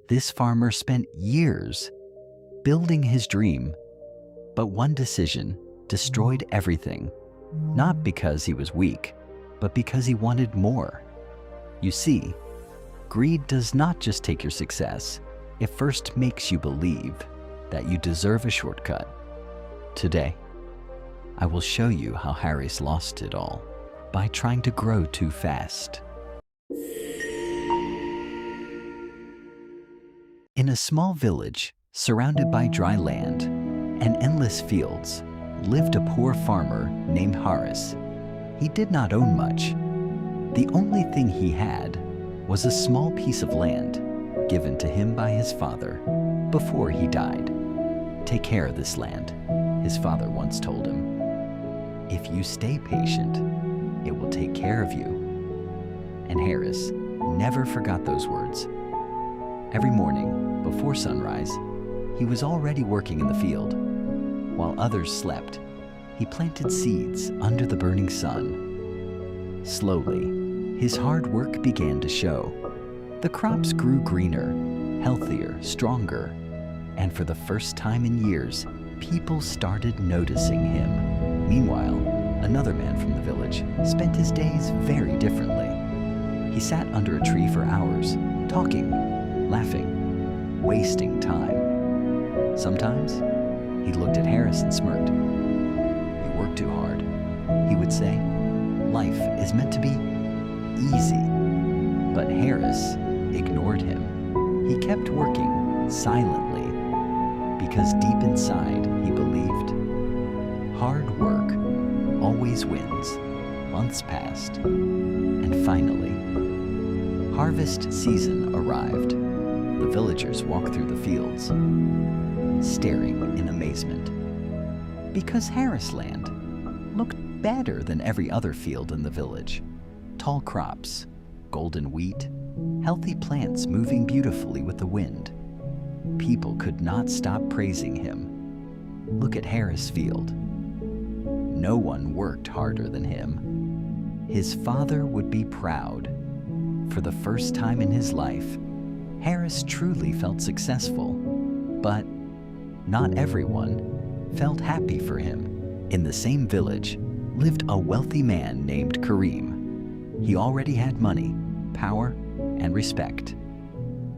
This farmer spent years building his dream, but one decision destroyed everything, not because he was weak, but because he wanted more. You see, greed does not just take your success, it first makes you believe that you deserve a shortcut. Today, I will show you how Harris lost it all by trying to grow too fast. In a small village, surrounded by dry land and endless fields, lived a poor farmer named Harris. He did not own much. The only thing he had was a small piece of land given to him by his father before he died. "Take care of this land," his father once told him. "If you stay patient, it will take care of you." And Harris never forgot those words. Every morning, before sunrise, he was already working in the field. While others slept, he planted seeds under the burning sun. Slowly, his hard work began to show. The crops grew greener, healthier, stronger, and for the first time in years, people started noticing him. Meanwhile, another man from the village spent his days very differently. He sat under a tree for hours, talking, laughing, wasting time. Sometimes, he looked at Harris and smirked. "You work too hard," he would say. "Life is meant to be easy." But Harris ignored him. He kept working silently because deep inside he believed hard work always wins. Months passed, and finally, harvest season arrived. The villagers walked through the fields, staring in amazement, because Harris land looked better than every other field in the village. Tall crops, golden wheat, healthy plants moving beautifully with the wind. People could not stop praising him. Look at Harris' field. No one worked harder than him. His father would be proud. For the first time in his life, Harris truly felt successful, but not everyone felt happy for him. In the same village lived a wealthy man named Kareem. He already had money, power, and respect,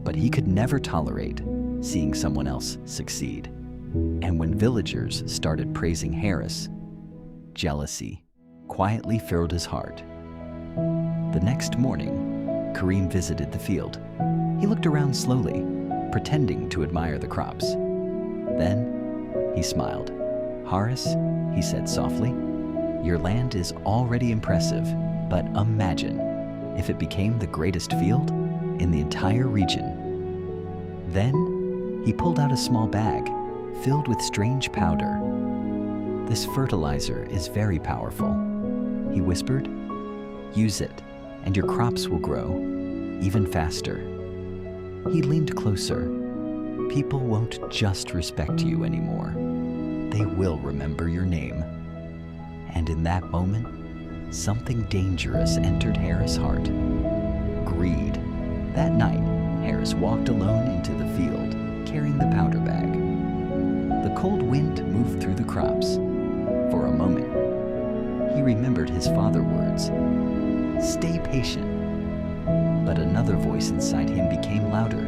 but he could never tolerate seeing someone else succeed. And when villagers started praising Harris, jealousy quietly filled his heart. The next morning, Kareem visited the field. He looked around slowly, pretending to admire the crops. Then, he smiled. "Harris," he said softly, "your land is already impressive, but imagine if it became the greatest field in the entire region." Then, he pulled out a small bag filled with strange powder. "This fertilizer is very powerful," he whispered. "Use it, and your crops will grow even faster." He leaned closer. "People won't just respect you anymore. They will remember your name." And in that moment, something dangerous entered Harris' heart. Greed. That night, Harris walked alone into the field, carrying the powder bag. The cold wind moved through the crops. For a moment, he remembered his father's words, "Stay patient." But another voice inside him became louder.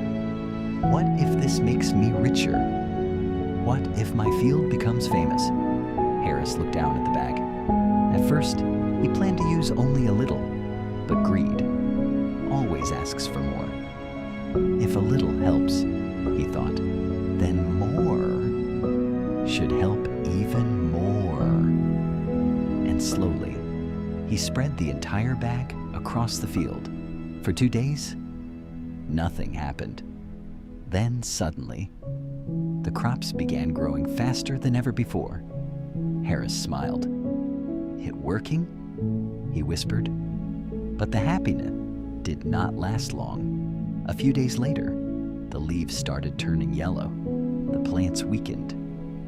"What if this makes me richer? What if my field becomes famous?" Harris looked down at the bag. At first, he planned to use only a little, but greed always asks for more. If a little helps, he thought, then more should help even more. And slowly, he spread the entire bag across the field. For 2 days, nothing happened. Then suddenly, the crops began growing faster than ever before. Harris smiled. "It working?" he whispered. But the happiness did not last long. A few days later, the leaves started turning yellow. The plants weakened.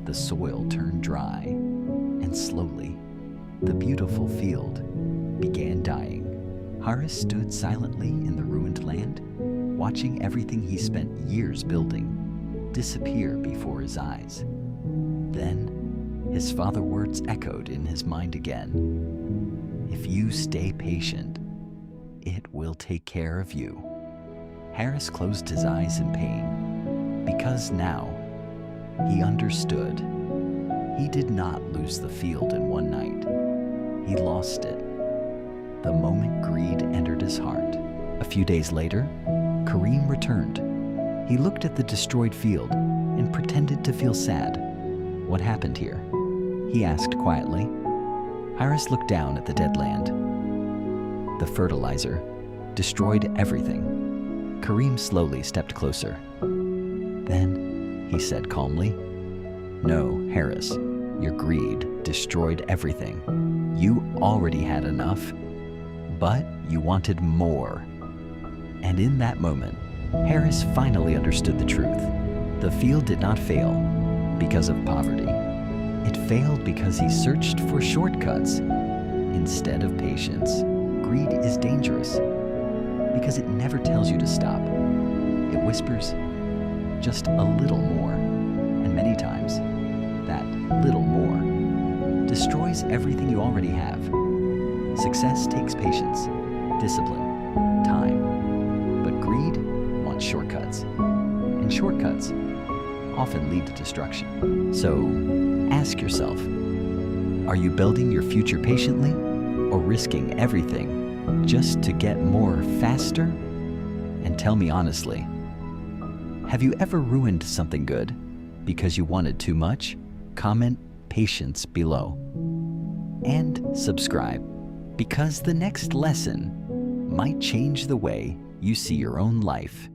The soil turned dry. And slowly, the beautiful field began dying. Harris stood silently in the ruined land, watching everything he spent years building disappear before his eyes. Then, his father's words echoed in his mind again. If you stay patient, it will take care of you. Harris closed his eyes in pain, because now he understood. He did not lose the field in one night. He lost it the moment greed entered his heart. A few days later, Kareem returned. He looked at the destroyed field and pretended to feel sad. What happened here? He asked quietly. Harris looked down at the dead land. The fertilizer destroyed everything. Kareem slowly stepped closer. Then, he said calmly, "No, Harris, your greed destroyed everything. You already had enough, but you wanted more." And in that moment, Harris finally understood the truth. The field did not fail because of poverty. It failed because he searched for shortcuts instead of patience. Greed is dangerous because it never tells you to stop. It whispers, just a little more. And many times, that little more destroys everything you already have. Success takes patience, discipline, time. But greed wants shortcuts. And shortcuts often lead to destruction. So ask yourself, are you building your future patiently or risking everything just to get more faster? And tell me honestly, have you ever ruined something good because you wanted too much? Comment patience below. And subscribe, because the next lesson might change the way you see your own life.